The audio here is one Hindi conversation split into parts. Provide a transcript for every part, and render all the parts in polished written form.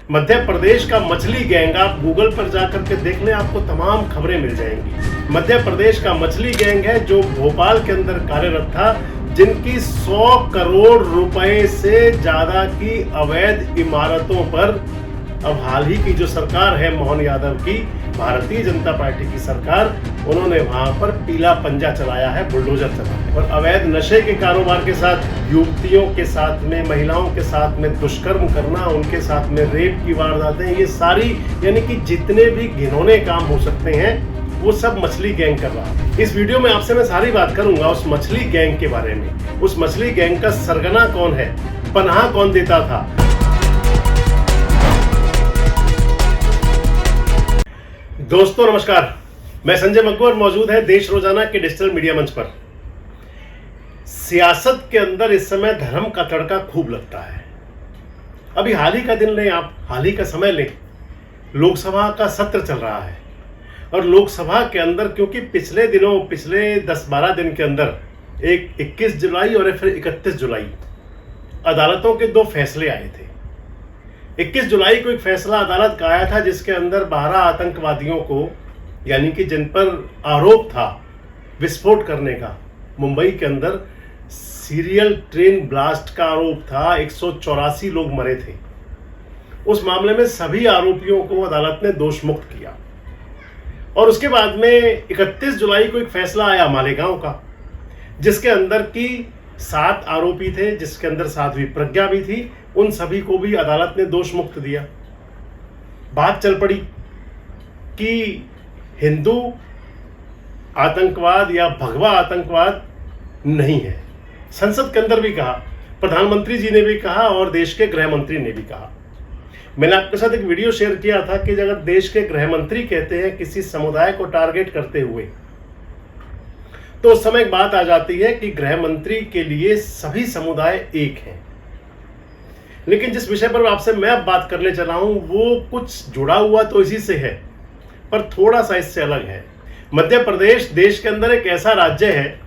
मध्य प्रदेश का मछली गैंग, आप गूगल पर जाकर के देख लें, आपको तमाम खबरें मिल जाएंगी। मध्य प्रदेश का मछली गैंग है जो भोपाल के अंदर कार्यरत था, जिनकी 100 करोड़ रुपए से ज्यादा की अवैध इमारतों पर अब हाल ही की जो सरकार है मोहन यादव की, भारतीय जनता पार्टी की सरकार, उन्होंने वहां पर पीला पंजा चलाया है, बुलडोजर चलाया है। और अवैध नशे के कारोबार के साथ युवतियों के साथ में, महिलाओं के साथ में दुष्कर्म करना, उनके साथ में रेप की वारदातें, ये सारी यानी कि जितने भी घिनौने काम हो सकते हैं वो सब मछली गैंग कर रहा है। इस वीडियो में आपसे मैं सारी बात करूंगा उस मछली गैंग के बारे में। उस मछली गैंग का सरगना कौन है, पनाह कौन देता था। दोस्तों नमस्कार, मैं संजय मग्गू और मौजूद है देश रोजाना के डिजिटल मीडिया मंच पर। सियासत के अंदर इस समय धर्म का तड़का खूब लगता है। अभी हाल ही का दिन लें, आप हाल ही का समय लें, लोकसभा का सत्र चल रहा है और लोकसभा के अंदर क्योंकि पिछले 10-12 दिन के अंदर एक 21 जुलाई और फिर 31 जुलाई अदालतों के 2 फैसले आए थे। 21 जुलाई को एक फैसला अदालत का आया था जिसके अंदर 12 आतंकवादियों को, यानी कि जिन पर आरोप था विस्फोट करने का, मुंबई के अंदर सीरियल ट्रेन ब्लास्ट का आरोप था, 184 लोग मरे थे। उस मामले में सभी आरोपियों को अदालत ने दोष मुक्त किया। और उसके बाद में 31 जुलाई को एक फैसला आया मालेगांव का, जिसके अंदर की 7 आरोपी थे, जिसके अंदर साध्वी प्रज्ञा भी थी। उन सभी को भी अदालत ने दोष मुक्त दिया। बात चल पड़ी कि हिंदू आतंकवाद या भगवा आतंकवाद नहीं है। संसद के अंदर भी कहा, प्रधानमंत्री जी ने भी कहा और देश के गृह मंत्री ने भी कहा। मैंने आपके साथ एक वीडियो शेयर किया था कि अगर देश के गृह मंत्री कहते हैं किसी समुदाय को टारगेट करते हुए, तो उस समय एक बात आ जाती है कि गृह मंत्री के लिए सभी समुदाय एक हैं। लेकिन जिस विषय पर आपसे मैं अब बात करने चला हूं वो कुछ जुड़ा हुआ तो इसी से है, पर थोड़ा सा इससे अलग है। मध्य प्रदेश देश के अंदर एक ऐसा राज्य है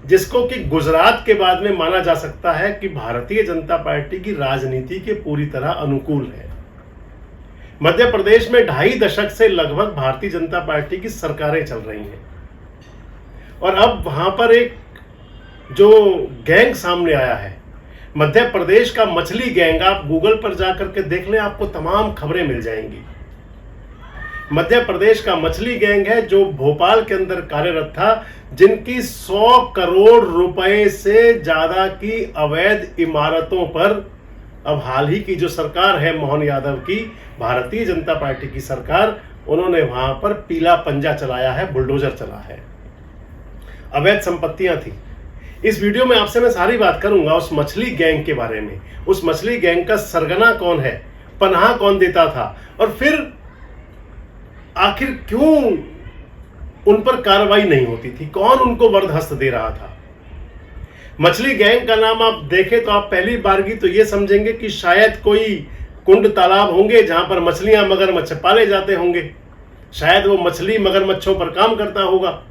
जिसको कि गुजरात के बाद में माना जा सकता है कि भारतीय जनता पार्टी की राजनीति के पूरी तरह अनुकूल है। मध्य प्रदेश में 2.5 दशक से लगभग भारतीय जनता पार्टी की सरकारें चल रही हैं और अब वहां पर एक जो गैंग सामने आया है, मध्य प्रदेश का मछली गैंग, आप गूगल पर जाकर के देख लें, आपको तमाम खबरें मिल जाएंगी। मध्य प्रदेश का मछली गैंग है जो भोपाल के अंदर कार्यरत था, जिनकी 100 करोड़ रुपए से ज्यादा की अवैध इमारतों पर अब हाल ही की जो सरकार है मोहन यादव की, भारतीय जनता पार्टी की सरकार, उन्होंने वहां पर पीला पंजा चलाया है, बुलडोजर चला है। अवैध संपत्तियां थी। इस वीडियो में आपसे मैं सारी बात करूंगा उस मछली गैंग के बारे में। उस मछली गैंग का सरगना कौन है, पनाह कौन देता था और फिर आखिर क्यों उन पर कार्रवाई नहीं होती थी, कौन उनको वरदहस्त दे रहा था। मछली गैंग का नाम आप देखें तो आप पहली बारगी तो ये समझेंगे कि शायद कोई कुंड तालाब होंगे जहां पर मछलियां, मगरमच्छ पाले जाते होंगे, शायद वो मछली मगरमच्छों पर काम करता होगा।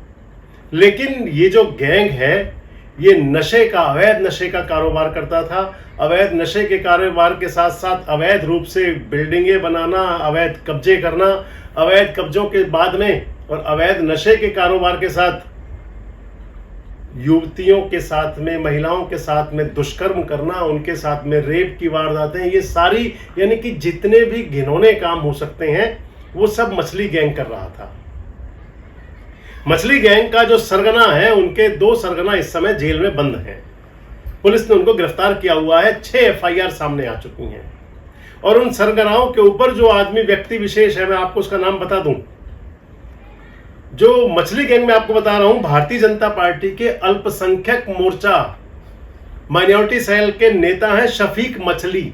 लेकिन ये जो गैंग है ये नशे का, अवैध नशे का कारोबार करता था। अवैध नशे के कारोबार के साथ साथ अवैध रूप से बिल्डिंगें बनाना, अवैध कब्जे करना, अवैध कब्जों के बाद में और अवैध नशे के कारोबार के साथ युवतियों के साथ में, महिलाओं के साथ में दुष्कर्म करना, उनके साथ में रेप की वारदातें, ये सारी यानी कि जितने भी घिनौने काम हो सकते हैं वो सब मछली गैंग कर रहा था। मछली गैंग का जो सरगना है, उनके 2 सरगना इस समय जेल में बंद हैं। पुलिस ने उनको गिरफ्तार किया हुआ है, 6 FIR सामने आ चुकी हैं और उन सरगनाओं के ऊपर जो आदमी, व्यक्ति विशेष है, मैं आपको उसका नाम बता दूं। जो मछली गैंग में आपको बता रहा हूं, भारतीय जनता पार्टी के अल्पसंख्यक मोर्चा माइनॉरिटी सेल के नेता हैं शफीक मछली,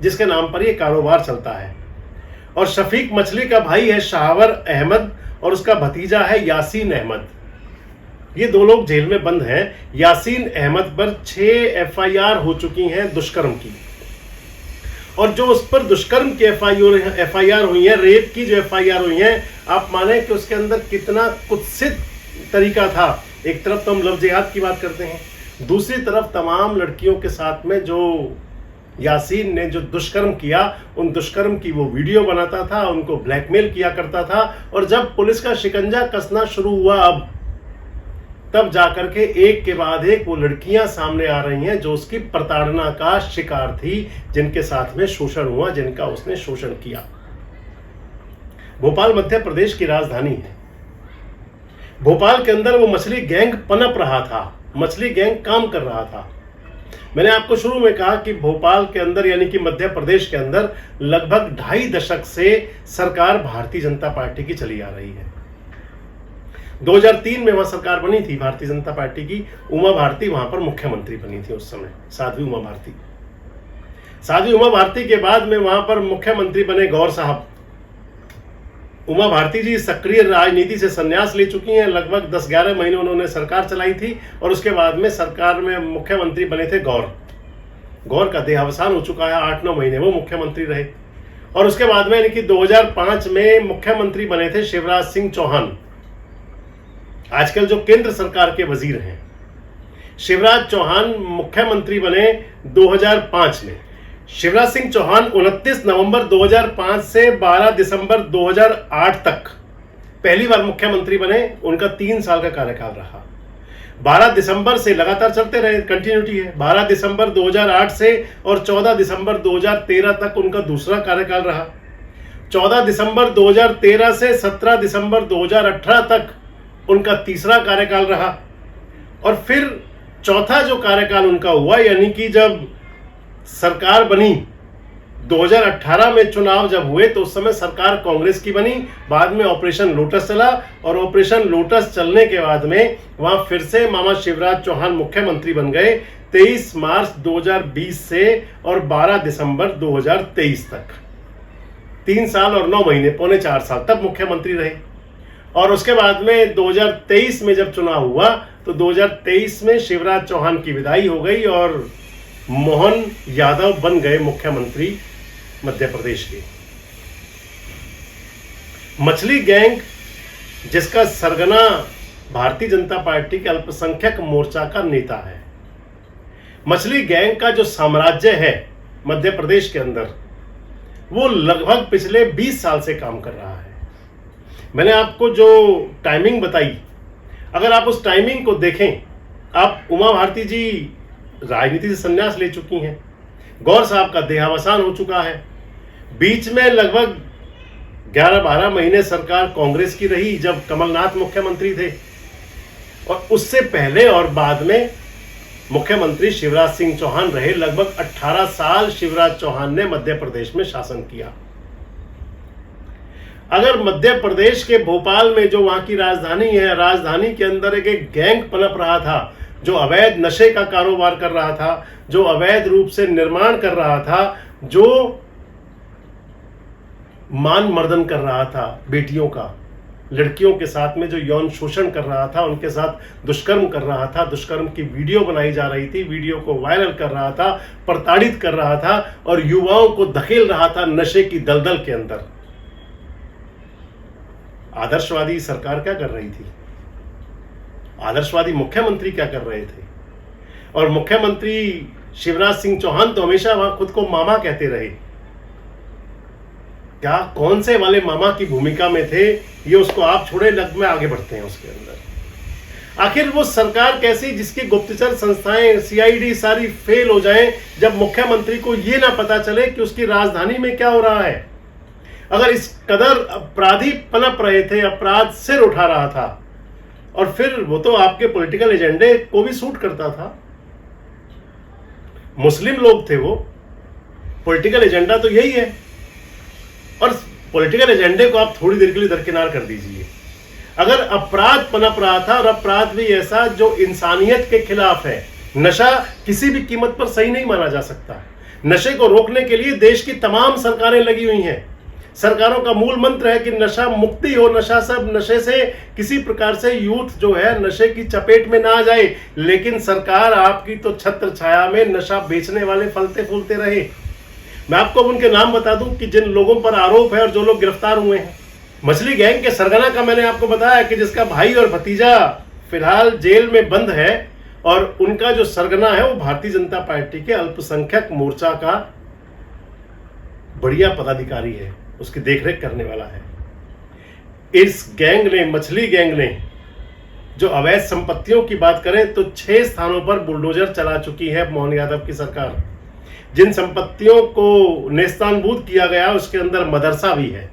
जिसके नाम पर यह कारोबार चलता है। और शफीक मछली का भाई है शाहवर अहमद और उसका भतीजा है यासीन अहमद। ये 2 लोग जेल में बंद हैं। यासीन अहमद पर 6 FIR हो चुकी हैं दुष्कर्म की, और जो उस पर दुष्कर्म की FIR हुई है, रेप की जो FIR हुई है, आप माने कि उसके अंदर कितना कुत्सित तरीका था। एक तरफ तो हम लव जिहाद की बात करते हैं, दूसरी तरफ तमाम लड़कियों के साथ में जो यासीन ने जो दुष्कर्म किया, उन दुष्कर्म की वो वीडियो बनाता था, उनको ब्लैकमेल किया करता था। और जब पुलिस का शिकंजा कसना शुरू हुआ अब, तब जाकर के एक के बाद एक वो लड़कियां सामने आ रही हैं जो उसकी प्रताड़ना का शिकार थी, जिनके साथ में शोषण हुआ, जिनका उसने शोषण किया। भोपाल मध्य प्रदेश की राजधानी है। भोपाल के अंदर वो मछली गैंग पनप रहा था, मछली गैंग काम कर रहा था। मैंने आपको शुरू में कहा कि भोपाल के अंदर यानी कि मध्य प्रदेश के अंदर लगभग 2.5 दशक से सरकार भारतीय जनता पार्टी की चली आ रही है। 2003 में वहां सरकार बनी थी भारतीय जनता पार्टी की। उमा भारती वहां पर मुख्यमंत्री बनी थी उस समय, साध्वी उमा भारती। साध्वी उमा भारती के बाद में वहां पर मुख्यमंत्री बने गौर साहब। उमा भारती जी सक्रिय राजनीति से संन्यास ले चुकी हैं। लगभग 10-11 महीने उन्होंने सरकार चलाई थी और उसके बाद में सरकार में मुख्यमंत्री बने थे गौर का देहावसान हो चुका है। 8-9 महीने वो मुख्यमंत्री रहे। और उसके बाद में यानी कि 2005 में मुख्यमंत्री बने थे शिवराज सिंह चौहान, आजकल जो केंद्र सरकार के वजीर हैं। शिवराज चौहान मुख्यमंत्री बने 2005 में। शिवराज सिंह चौहान 29 नवंबर 2005 से 12 दिसंबर 2008 तक पहली बार मुख्यमंत्री बने। उनका 3 साल का कार्यकाल रहा। 12 दिसंबर से लगातार चलते रहे, कंटिन्यूटी है। 12 दिसंबर 2008 से और 14 दिसंबर 2013 तक उनका दूसरा कार्यकाल रहा। 14 दिसंबर 2013 से 17 दिसंबर 2018 तक उनका तीसरा कार्यकाल रहा। और फिर चौथा जो कार्यकाल उनका हुआ, यानी कि जब सरकार बनी 2018 में चुनाव जब हुए तो उस समय सरकार कांग्रेस की बनी। बाद में ऑपरेशन लोटस चला और ऑपरेशन लोटस चलने के बाद में वहां फिर से मामा शिवराज चौहान मुख्यमंत्री बन गए 23 मार्च 2020 से और 12 दिसंबर 2023 तक। 3 साल और 9 महीने, पौने 4 साल तब मुख्यमंत्री रहे। और उसके बाद में 2023 में जब चुनाव हुआ तो 2023 में शिवराज चौहान की विदाई हो गई और मोहन यादव बन गए मुख्यमंत्री मध्य प्रदेश के। मछली गैंग जिसका सरगना भारतीय जनता पार्टी के अल्पसंख्यक मोर्चा का नेता है, मछली गैंग का जो साम्राज्य है मध्य प्रदेश के अंदर, वो लगभग पिछले 20 साल से काम कर रहा है। मैंने आपको जो टाइमिंग बताई, अगर आप उस टाइमिंग को देखें, आप उमा भारती जी राजनीति से संन्यास ले चुकी हैं, गौर साहब का देहावसान हो चुका है, बीच में लगभग 11-12 महीने सरकार कांग्रेस की रही जब कमलनाथ मुख्यमंत्री थे, और उससे पहले और बाद में मुख्यमंत्री शिवराज सिंह चौहान रहे। लगभग 18 साल शिवराज चौहान ने मध्य प्रदेश में शासन किया। अगर मध्य प्रदेश के भोपाल में जो वहां की राजधानी है, राजधानी के अंदर एक गैंग पनप रहा था जो अवैध नशे का कारोबार कर रहा था, जो अवैध रूप से निर्माण कर रहा था, जो मान मर्दन कर रहा था बेटियों का, लड़कियों के साथ में जो यौन शोषण कर रहा था, उनके साथ दुष्कर्म कर रहा था, दुष्कर्म की वीडियो बनाई जा रही थी, वीडियो को वायरल कर रहा था, प्रताड़ित कर रहा था और युवाओं को धकेल रहा था नशे की दलदल के अंदर। आदर्शवादी सरकार क्या कर रही थी? आदर्शवादी मुख्यमंत्री क्या कर रहे थे? और मुख्यमंत्री शिवराज सिंह चौहान तो हमेशा वहां खुद को मामा कहते रहे। क्या कौन से वाले मामा की भूमिका में थे, ये उसको आप छोड़े, लग में आगे बढ़ते हैं उसके अंदर। आखिर वो सरकार कैसी जिसकी गुप्तचर संस्थाएं सीआईडी सारी फेल हो जाएं, जब मुख्यमंत्री को ये ना पता चले कि उसकी राजधानी में क्या हो रहा है। अगर इस कदर अपराधी पनप रहे थे, अपराध सिर उठा रहा था, और फिर वो तो आपके पॉलिटिकल एजेंडे को भी सूट करता था। मुस्लिम लोग थे वो, पॉलिटिकल एजेंडा तो यही है। और पॉलिटिकल एजेंडे को आप थोड़ी देर के लिए दरकिनार कर दीजिए। अगर अपराध पनप रहा था, और अपराध भी ऐसा जो इंसानियत के खिलाफ है, नशा किसी भी कीमत पर सही नहीं माना जा सकता। नशे को रोकने के लिए देश की तमाम सरकारें लगी हुई हैं। सरकारों का मूल मंत्र है कि नशा मुक्ति हो, नशे से किसी प्रकार से यूथ जो है नशे की चपेट में ना आ जाए। लेकिन सरकार आपकी तो छत्र छाया में नशा बेचने वाले फलते फूलते रहे। मैं आपको उनके नाम बता दूं कि जिन लोगों पर आरोप है और जो लोग गिरफ्तार हुए हैं। मछली गैंग के सरगना का मैंने आपको बताया कि जिसका भाई और भतीजा फिलहाल जेल में बंद है, और उनका जो सरगना है वो भारतीय जनता पार्टी के अल्पसंख्यक मोर्चा का बढ़िया पदाधिकारी है, उसकी देखरेख करने वाला है। इस गैंग ने, मछली गैंग ने, जो अवैध संपत्तियों की बात करें तो 6 स्थानों पर बुलडोजर चला चुकी है मोहन यादव की सरकार। जिन संपत्तियों को नेस्तानबूद किया गया उसके अंदर मदरसा भी है,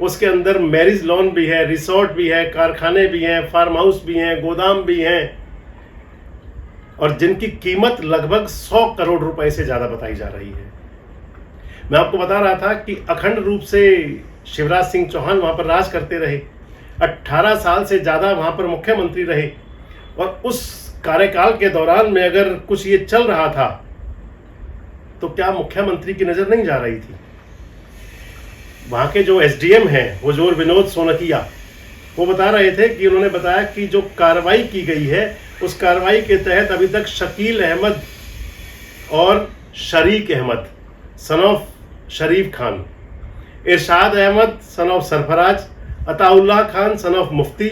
उसके अंदर मैरिज लॉन भी है, रिसोर्ट भी है, कारखाने भी हैं, फार्म हाउस भी हैं, गोदाम भी हैं, और जिनकी कीमत लगभग 100 करोड़ रुपए से ज्यादा बताई जा रही है। मैं आपको बता रहा था कि अखंड रूप से शिवराज सिंह चौहान वहां पर राज करते रहे, 18 साल से ज्यादा वहां पर मुख्यमंत्री रहे, और उस कार्यकाल के दौरान में अगर कुछ ये चल रहा था तो क्या मुख्यमंत्री की नजर नहीं जा रही थी? वहां के जो एसडीएम हैं हुजूर विनोद सोनकिया, वो बता रहे थे कि उन्होंने बताया कि जो कार्रवाई की गई है उस कार्रवाई के तहत अभी तक शकील अहमद और Shariq Ahmad son of Sharif Khan, Irshad Ahmad son of Sarfaraz, Ataullah Khan son of Mufti,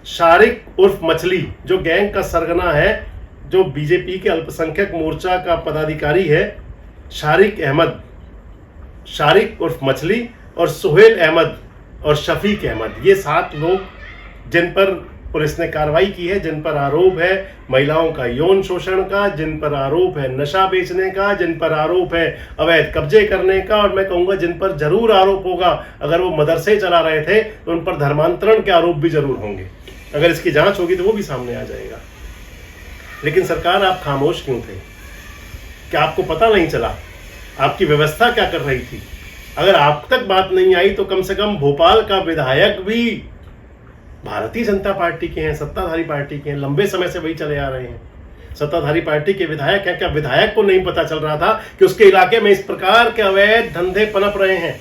Shariq उर्फ मछली जो गैंग का सरगना है, जो बीजेपी के अल्पसंख्यक मोर्चा का पदाधिकारी है, शारिक उर्फ मछली, और सुहेल अहमद और शफीक अहमद, ये 7 लोग जिन पर पुलिस ने कार्रवाई की है, जिन पर आरोप है महिलाओं का यौन शोषण का, जिन पर आरोप है नशा बेचने का, जिन पर आरोप है अवैध कब्जे करने का, और मैं कहूँगा जिन पर जरूर आरोप होगा, अगर वो मदरसे चला रहे थे तो उन पर धर्मांतरण के आरोप भी जरूर होंगे। अगर इसकी जांच होगी तो वो भी सामने आ जाएगा। लेकिन सरकार, आप खामोश क्यों थे? क्या आपको पता नहीं चला? आपकी व्यवस्था क्या कर रही थी? अगर आप तक बात नहीं आई तो कम से कम भोपाल का विधायक भी भारतीय जनता पार्टी के हैं, सत्ताधारी पार्टी के हैं, लंबे समय से वही चले आ रहे हैं, सत्ताधारी पार्टी के विधायक हैं। क्या विधायक को नहीं पता चल रहा था कि उसके इलाके में इस प्रकार के अवैध धंधे पनप रहे हैं,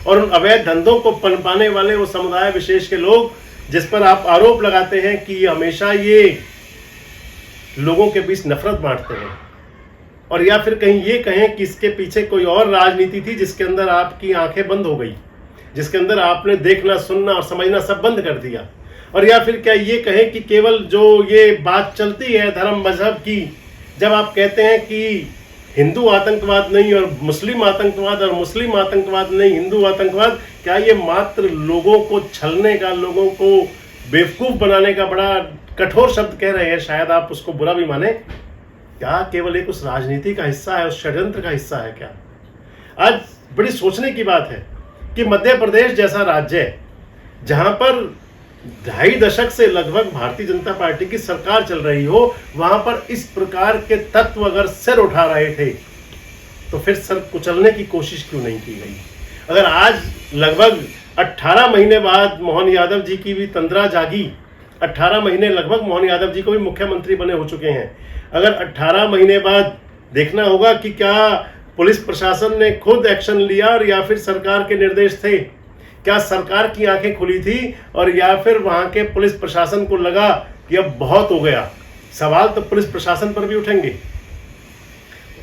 और उन अवैध धंधों को पनपाने वाले वो समुदाय विशेष के लोग जिस पर आप आरोप लगाते हैं कि हमेशा ये लोगों के बीच नफरत बांटते हैं, और या फिर कहीं ये कहें कि इसके पीछे कोई और राजनीति थी जिसके अंदर आपकी आंखें बंद हो गई, जिसके अंदर आपने देखना, सुनना और समझना सब बंद कर दिया, और या फिर क्या ये कहें कि केवल जो ये बात चलती है धर्म मजहब की, जब आप कहते हैं कि हिंदू आतंकवाद नहीं और मुस्लिम आतंकवाद, और मुस्लिम आतंकवाद नहीं हिंदू आतंकवाद, क्या ये मात्र लोगों को छलने का, लोगों को बेवकूफ़ बनाने का बड़ा कठोर शब्द कह रहे हैं? शायद आप उसको बुरा भी माने। क्या केवल एक उस राजनीति का हिस्सा है, उस षड्यंत्र का हिस्सा है क्या? आज बड़ी सोचने की बात है कि मध्य प्रदेश जैसा राज्य है जहां पर 2.5 दशक से लगभग भारतीय जनता पार्टी की सरकार चल रही हो, वहां पर इस प्रकार के तत्व अगर सिर उठा रहे थे तो फिर सर कुचलने की कोशिश क्यों नहीं की गई? अगर आज लगभग 18 महीने बाद मोहन यादव जी की भी तंद्रा जागी, 18 महीने लगभग मोहन यादव जी को भी मुख्यमंत्री बने हो चुके हैं, अगर 18 महीने बाद देखना होगा कि क्या पुलिस प्रशासन ने खुद एक्शन लिया और या फिर सरकार के निर्देश थे, क्या सरकार की आंखें खुली थी, और या फिर वहां के पुलिस प्रशासन को लगा कि अब बहुत हो गया? सवाल तो पुलिस प्रशासन पर भी उठेंगे।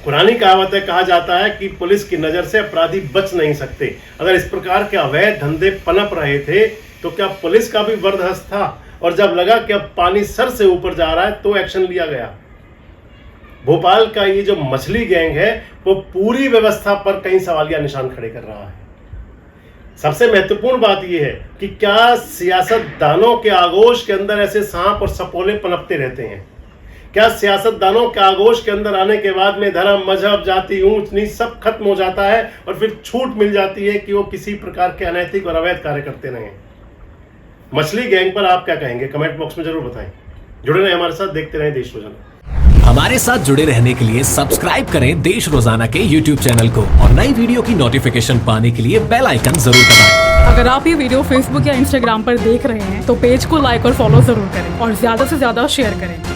पुरानी कहावत है, कहा जाता है कि पुलिस की नजर से अपराधी बच नहीं सकते। अगर इस प्रकार के अवैध धंधे पनप रहे थे तो क्या पुलिस का भी बर्दाश्त था? और जब लगा कि अब पानी सर से ऊपर जा रहा है तो एक्शन लिया गया। भोपाल का ये जो मछली गैंग है वो पूरी व्यवस्था पर कई सवालिया निशान खड़े कर रहा है। सबसे महत्वपूर्ण बात यह है कि क्या सियासतदानों के आगोश के अंदर ऐसे सांप और सपोले पनपते रहते हैं? क्या सियासतदानों के आगोश के अंदर आने के बाद में धर्म, मजहब, जाति, ऊंच नीच सब खत्म हो जाता है और फिर छूट मिल जाती है कि वो किसी प्रकार के अनैतिक और अवैध कार्य करते रहें? मछली गैंग पर आप क्या कहेंगे? कमेंट बॉक्स में जरूर बताएं। जुड़े रहें हमारे साथ, देखते रहें देश रोजाना। हमारे साथ जुड़े रहने के लिए सब्सक्राइब करें देश रोजाना के YouTube चैनल को, और नई वीडियो की नोटिफिकेशन पाने के लिए बेल आइकन जरूर दबाएं। अगर आप ये वीडियो Facebook या Instagram पर देख रहे हैं तो पेज को लाइक और फॉलो जरूर करें और ज्यादा से ज्यादा शेयर करें।